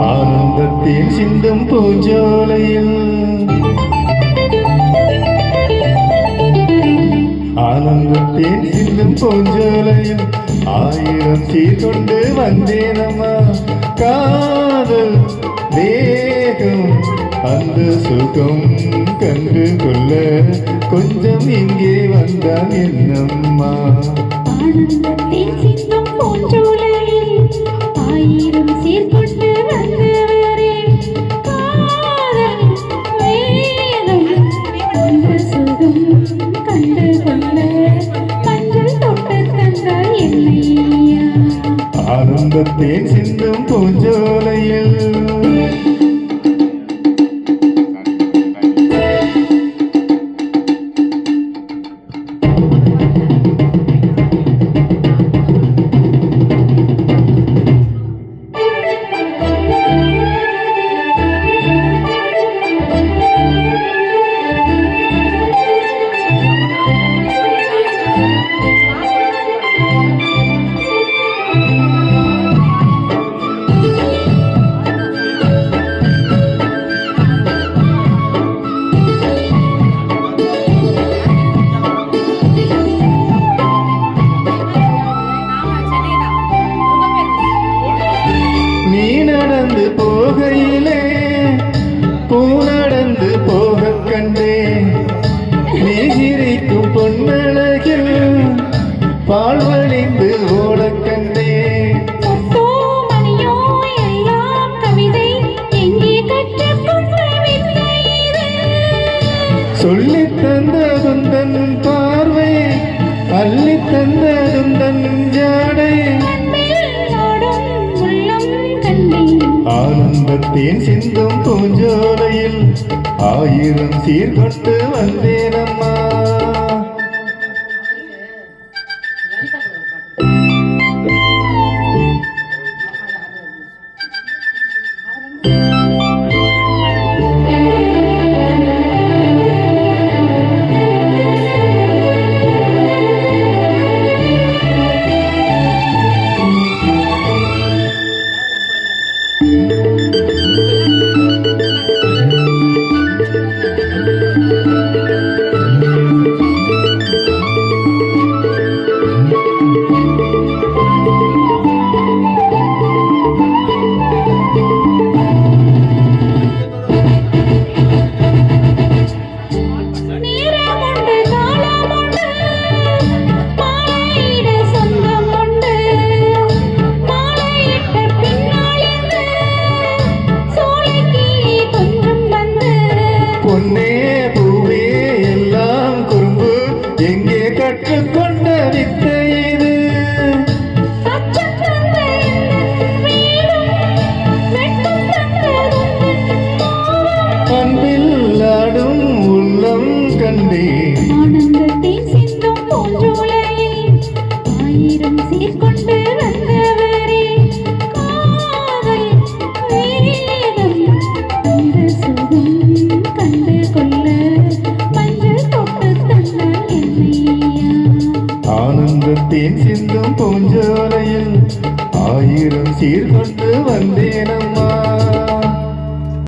ஆனந்தத்தில் சிந்தும் பூஞ்சோலையில் ஆனந்தத்தில் சிந்தும் பூஞ்சோலையில் ஆயிரம் சீர்கொண்டு வந்தேனம்மா. காதல் வேகம் அந்த சுகம் கண்டு கொள்ள கொஞ்சம் இங்கே வந்தான் என்னம்மா. ஆனந்தத்தில் சிந்தும் பூஞ்சோலையில் ஆயிரம் சீர்கொண்டு வந்தவரே, காதல் வேகம் அந்த சுகம் கண்டு கொள்ள மஞ்சள் தொட்டு தந்தார் என்னையா. ஆனந்தத்தில் சிந்தும் பூஞ்சோலையில் நடந்து போகையிலே பூ நடந்து போக கண்டே. நீ சிரிக்கும் பொன்னழகில் பால் வழிந்து ஓட கண்டே. சொல்லி தந்ததுந்தன் பார்வை அள்ளி தந்ததுந்தன் ஜாடை. ஆனந்தத்தின் சிந்தும் பூஞ்சோலையில் ஆயிரம் சீர்கொண்டு வந்தேனம்மா. பொன்னே பூவே எல்லாம் குறும்பு எங்கே கற்றுக்கொண்ட வித்தை இது. அன்பில் ஆடும் உள்ளம் கண்டே. ஆனந்தத்தில் சிந்தும் பூஞ்சோலையில் ஆயிரம் சீர்கொண்டு வந்தவரே, காதல் வேகம் அந்த சுகம் கண்டு கொள்ள மஞ்சள் தொட்டு தந்தார் என்னையா. ஆனந்தத்தின் சிந்தும் பூஞ்சோலையில் ஆயிரம் சீர்கொண்டு வந்தேனம்மா.